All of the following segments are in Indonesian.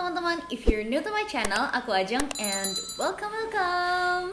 teman-teman, if you're new to my channel, aku Ajeng and welcome.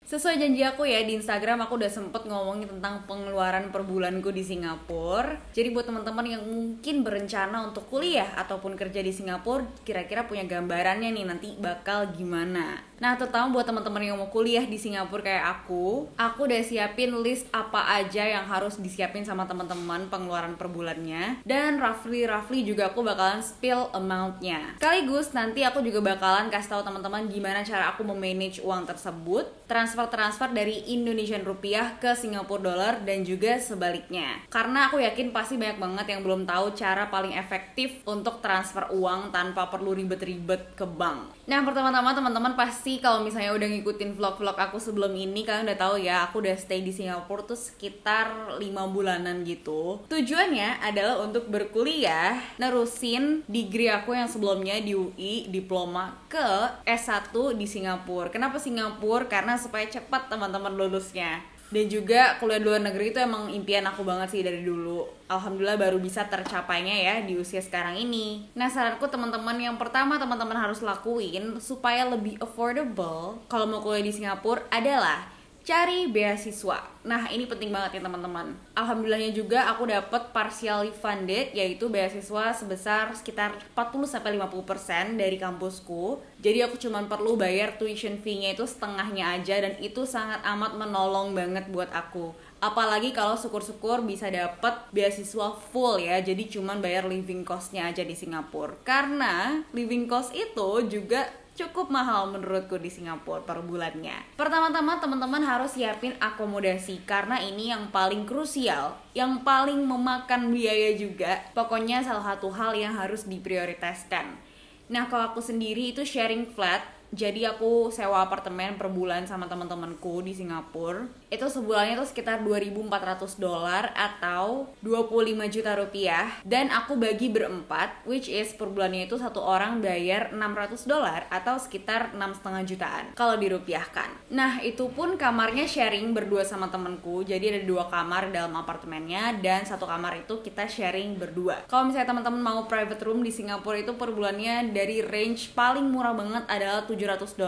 Sesuai janji aku ya, di Instagram aku udah sempet ngomongin tentang pengeluaran per bulanku di Singapura. Jadi buat teman-teman yang mungkin berencana untuk kuliah ataupun kerja di Singapura, kira-kira punya gambarannya nih nanti bakal gimana. Nah, terutama buat teman-teman yang mau kuliah di Singapura kayak aku udah siapin list apa aja yang harus disiapin sama teman-teman pengeluaran per bulannya. Dan roughly juga aku bakalan spill amount-nya. Sekaligus nanti aku juga bakalan kasih tahu teman-teman gimana cara aku memanage uang tersebut, transfer dari Indonesian rupiah ke Singapura dollar dan juga sebaliknya. Karena aku yakin pasti banyak banget yang belum tahu cara paling efektif untuk transfer uang tanpa perlu ribet-ribet ke bank. Nah, pertama-tama teman-teman pasti kalau misalnya udah ngikutin vlog-vlog aku sebelum ini, kalian udah tahu ya, aku udah stay di Singapura tuh sekitar 5 bulanan gitu. Tujuannya adalah untuk berkuliah, nerusin degree aku yang sebelumnya di UI, diploma ke S1 di Singapura. Kenapa Singapura? Karena supaya cepat teman-teman lulusnya. Dan juga kuliah di luar negeri itu emang impian aku banget sih dari dulu. Alhamdulillah baru bisa tercapainya ya di usia sekarang ini. Nah, saranku teman-teman, yang pertama teman-teman harus lakuin supaya lebih affordable kalau mau kuliah di Singapura adalah cari beasiswa. Nah, ini penting banget ya teman-teman. Alhamdulillahnya juga aku dapet partially funded, yaitu beasiswa sebesar sekitar 40-50% dari kampusku. Jadi aku cuma perlu bayar tuition fee-nya itu setengahnya aja, dan itu sangat amat menolong banget buat aku. Apalagi kalau syukur-syukur bisa dapet beasiswa full ya, jadi cuma bayar living cost-nya aja di Singapura. Karena living cost itu juga cukup mahal menurutku di Singapura per bulannya. Pertama-tama teman-teman harus siapin akomodasi karena ini yang paling krusial, yang paling memakan biaya juga. Pokoknya salah satu hal yang harus diprioritaskan. Nah, kalau aku sendiri itu sharing flat. Jadi aku sewa apartemen per bulan sama teman-temanku di Singapura. Itu sebulannya tuh sekitar $2.400 atau 25 juta rupiah. Dan aku bagi berempat, which is per bulannya itu satu orang bayar $600 atau sekitar 6,5 jutaan kalau dirupiahkan. Nah, itu pun kamarnya sharing berdua sama temanku. Jadi ada 2 kamar dalam apartemennya dan satu kamar itu kita sharing berdua. Kalau misalnya teman-teman mau private room di Singapura itu per bulannya dari range paling murah banget adalah $700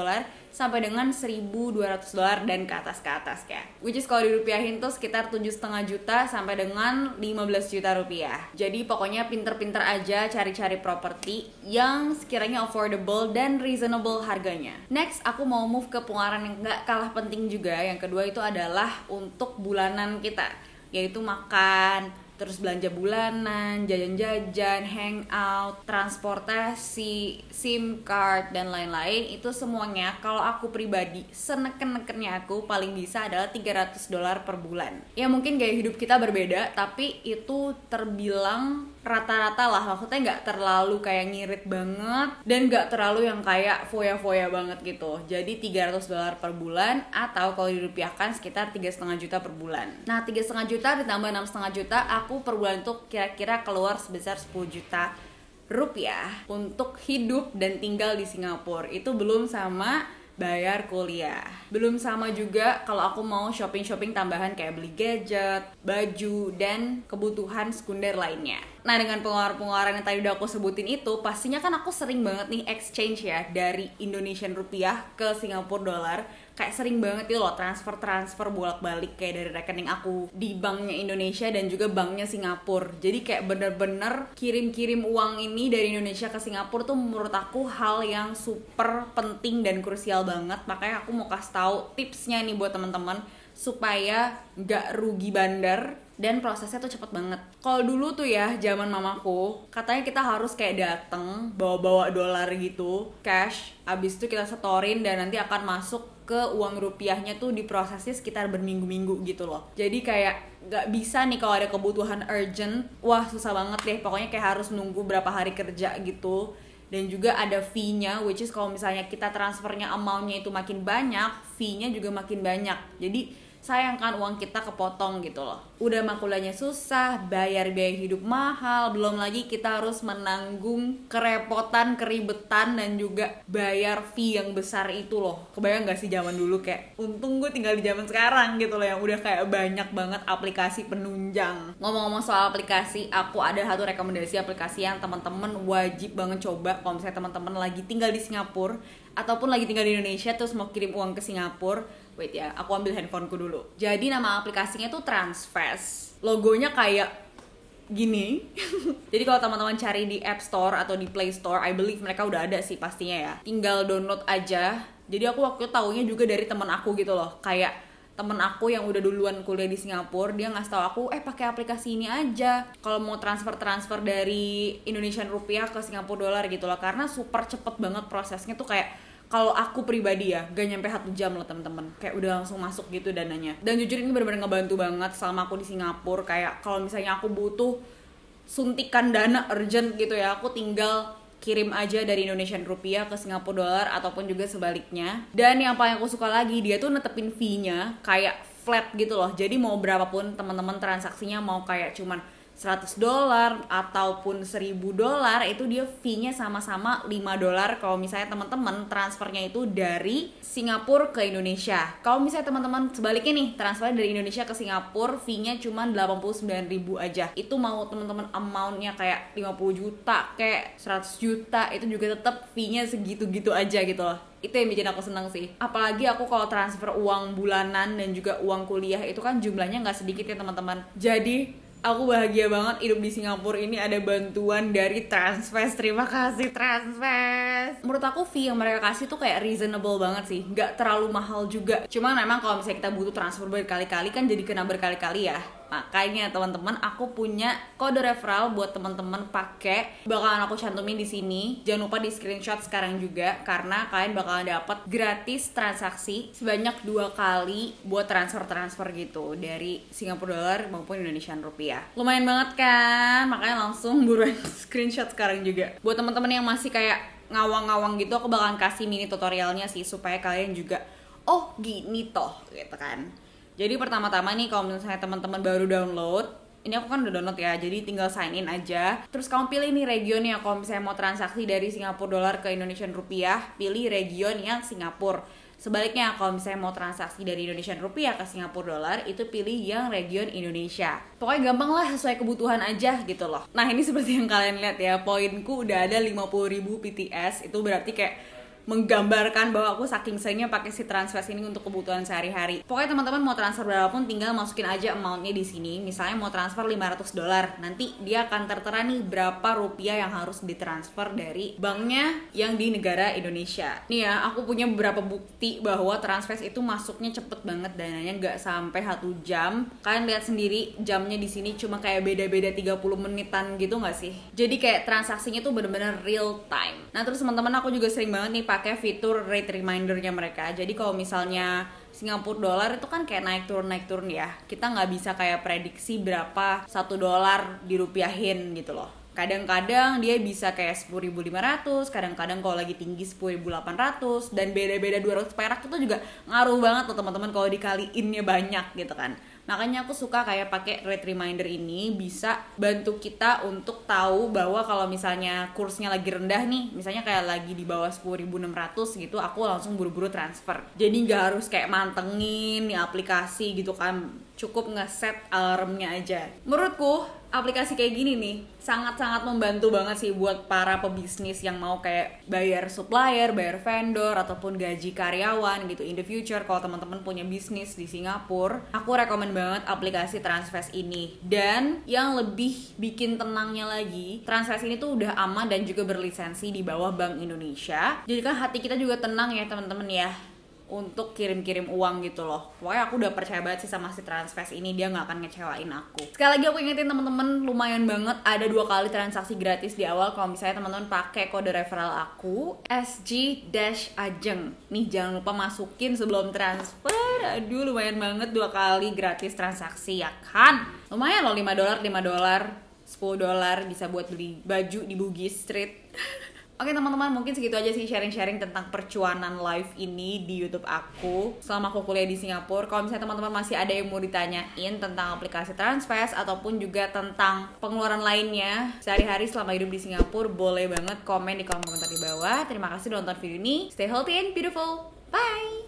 sampai dengan $1.200 dan ke atas ya. Which is kalau dirupiahin tuh sekitar 7,5 juta sampai dengan 15 juta rupiah. Jadi pokoknya pinter-pinter aja cari-cari properti yang sekiranya affordable dan reasonable harganya. Next, aku mau move ke pengeluaran yang gak kalah penting juga. Yang kedua itu adalah untuk bulanan kita, yaitu makan, terus belanja bulanan, jajan-jajan, hangout, transportasi, SIM card, dan lain-lain. Itu semuanya kalau aku pribadi, seneken-nekennya aku paling bisa adalah $300 per bulan. Ya mungkin gaya hidup kita berbeda, tapi itu terbilang rata-rata lah. Maksudnya nggak terlalu kayak ngirit banget dan nggak terlalu yang kayak foya-foya banget gitu. Jadi $300 per bulan atau kalau dirupiahkan sekitar 3,5 juta per bulan. Nah, 3,5 juta ditambah 6,5 juta, aku per bulan itu kira-kira keluar sebesar 10 juta rupiah untuk hidup dan tinggal di Singapura. Itu belum sama bayar kuliah. Belum sama juga kalau aku mau shopping-shopping tambahan kayak beli gadget, baju, dan kebutuhan sekunder lainnya. Nah, dengan pengeluaran-pengeluaran yang tadi udah aku sebutin itu, pastinya kan aku sering banget nih exchange ya dari Indonesian rupiah ke Singapura dollar. Kayak sering banget itu loh transfer bolak-balik kayak dari rekening aku di banknya Indonesia dan juga banknya Singapura. Jadi kayak bener-bener kirim-kirim uang ini dari Indonesia ke Singapura tuh menurut aku hal yang super penting dan krusial banget. Makanya aku mau kasih tahu tipsnya nih buat teman-teman supaya nggak rugi bandar dan prosesnya tuh cepet banget. Kalau dulu tuh ya zaman mamaku katanya kita harus kayak dateng bawa-bawa dolar gitu, cash, abis itu kita setorin dan nanti akan masuk ke uang rupiahnya tuh diprosesnya sekitar berminggu-minggu gitu loh. Jadi kayak nggak bisa nih kalau ada kebutuhan urgent, wah susah banget deh. Pokoknya kayak harus nunggu berapa hari kerja gitu. Dan juga ada fee-nya, which is kalau misalnya kita transfernya amount-nya itu makin banyak, fee-nya juga makin banyak. Jadi sayang kan uang kita kepotong gitu loh. Udah mah kuliahnya susah, bayar biaya hidup mahal, belum lagi kita harus menanggung kerepotan, keribetan, dan juga bayar fee yang besar itu loh. Kebayang gak sih zaman dulu, kayak untung gue tinggal di zaman sekarang gitu loh, yang udah kayak banyak banget aplikasi penunjang. Ngomong-ngomong soal aplikasi, aku ada satu rekomendasi aplikasi yang teman-teman wajib banget coba kalau misalnya teman-teman lagi tinggal di Singapura ataupun lagi tinggal di Indonesia terus mau kirim uang ke Singapura. Wait ya, aku ambil handphoneku dulu. Jadi nama aplikasinya tuh Transfast. Logonya kayak gini. Jadi kalau teman-teman cari di App Store atau di Play Store, I believe mereka udah ada sih pastinya ya. Tinggal download aja. Jadi aku waktu itu taunya juga dari teman aku gitu loh. Kayak temen aku yang udah duluan kuliah di Singapura, dia ngasih tau aku, pakai aplikasi ini aja kalau mau transfer dari Indonesian rupiah ke Singapura dolar gitu loh. Karena super cepet banget prosesnya tuh, kayak kalau aku pribadi ya, gak nyampe 1 jam loh temen-temen. Kayak udah langsung masuk gitu dananya. Dan jujur ini benar-benar ngebantu banget selama aku di Singapura. Kayak kalau misalnya aku butuh suntikan dana urgent gitu ya, aku tinggal kirim aja dari Indonesian rupiah ke Singapura dolar ataupun juga sebaliknya. Dan yang paling aku suka lagi, dia tuh netepin fee-nya kayak flat gitu loh. Jadi mau berapapun teman-teman transaksinya, mau kayak cuman $100 ataupun $1.000, itu dia fee-nya sama-sama $5 kalau misalnya teman-teman transfernya itu dari Singapura ke Indonesia. Kalau misalnya teman-teman sebaliknya nih, transfer dari Indonesia ke Singapura, fee-nya cuma 89.000 aja. Itu mau teman-teman amount-nya kayak 50 juta, kayak 100 juta, itu juga tetap fee-nya segitu-gitu aja gitu loh. Itu yang bikin aku seneng sih. Apalagi aku kalau transfer uang bulanan dan juga uang kuliah itu kan jumlahnya nggak sedikit ya teman-teman. Jadi aku bahagia banget hidup di Singapura ini ada bantuan dari Transfast. Terima kasih Transfast. Menurut aku fee yang mereka kasih tuh kayak reasonable banget sih, nggak terlalu mahal juga. Cuman memang kalau misalnya kita butuh transfer berkali-kali kan jadi kena berkali-kali ya. Makanya teman-teman, aku punya kode referral buat teman-teman pakai. Bakalan aku cantumin di sini. Jangan lupa di screenshot sekarang juga, karena kalian bakalan dapat gratis transaksi sebanyak 2 kali buat transfer gitu dari Singapura dolar maupun Indonesian rupiah. Lumayan banget kan? Makanya langsung buruan screenshot sekarang juga. Buat teman-teman yang masih kayak ngawang-ngawang gitu, aku bakalan kasih mini tutorialnya sih supaya kalian juga oh gini toh gitu kan. Jadi pertama-tama nih, kalau misalnya teman-teman baru download, ini aku kan udah download ya, jadi tinggal sign in aja. Terus kamu pilih nih regionnya, kalau misalnya mau transaksi dari Singapura dolar ke Indonesian rupiah, pilih region yang Singapura. Sebaliknya, kalau misalnya mau transaksi dari Indonesian rupiah ke Singapura dolar, itu pilih yang region Indonesia. Pokoknya gampang lah, sesuai kebutuhan aja gitu loh. Nah ini seperti yang kalian lihat ya, poinku udah ada 50.000 PTS, itu berarti kayak menggambarkan bahwa aku saking sayangnya pakai si Transfast ini untuk kebutuhan sehari-hari. Pokoknya teman-teman mau transfer berapapun tinggal masukin aja amount-nya di sini. Misalnya mau transfer $500, nanti dia akan tertera nih berapa rupiah yang harus ditransfer dari banknya yang di negara Indonesia. Nih ya, aku punya beberapa bukti bahwa Transfast itu masuknya cepet banget, dananya nggak sampai 1 jam. Kalian lihat sendiri jamnya di sini cuma kayak beda-beda 30 menitan gitu nggak sih? Jadi kayak transaksinya tuh bener-bener real time. Nah terus teman-teman, aku juga sering banget nih pakai fitur rate remindernya mereka. Jadi kalau misalnya Singapura dolar itu kan kayak naik turun ya, kita nggak bisa kayak prediksi berapa $1 dirupiahin gitu loh. Kadang-kadang dia bisa kayak 10.500, kadang-kadang kalau lagi tinggi 10.800, dan beda-beda 200 perak itu juga ngaruh banget tuh teman-teman kalau dikaliinnya banyak gitu kan. Makanya aku suka kayak pakai rate reminder ini, bisa bantu kita untuk tahu bahwa kalau misalnya kursnya lagi rendah nih, misalnya kayak lagi di bawah 10.600 gitu, aku langsung buru-buru transfer. Jadi nggak harus kayak mantengin nih aplikasi gitu kan, cukup ngeset alarmnya aja. Menurutku aplikasi kayak gini nih sangat-sangat membantu banget sih buat para pebisnis yang mau kayak bayar supplier, bayar vendor, ataupun gaji karyawan gitu in the future. Kalau teman-teman punya bisnis di Singapura, aku rekomen banget aplikasi Transfast ini. Dan yang lebih bikin tenangnya lagi, Transfast ini tuh udah aman dan juga berlisensi di bawah Bank Indonesia. Jadi kan hati kita juga tenang ya teman-teman ya, untuk kirim-kirim uang gitu loh. Pokoknya aku udah percaya banget sih sama si Transfast ini, dia nggak akan ngecewain aku. Sekali lagi aku ingetin teman-teman, lumayan banget ada 2 kali transaksi gratis di awal kalau misalnya teman-teman pakai kode referral aku SG-Ajeng. Nih jangan lupa masukin sebelum transfer. Aduh lumayan banget 2 kali gratis transaksi ya kan. Lumayan loh, $5, $5, $10 bisa buat beli baju di Bugis Street. Oke teman-teman, mungkin segitu aja sih sharing-sharing tentang percuanan live ini di YouTube aku selama aku kuliah di Singapura. Kalau misalnya teman-teman masih ada yang mau ditanyain tentang aplikasi Transfast ataupun juga tentang pengeluaran lainnya sehari-hari selama hidup di Singapura, boleh banget komen di kolom komentar di bawah. Terima kasih udah nonton video ini. Stay healthy and beautiful. Bye!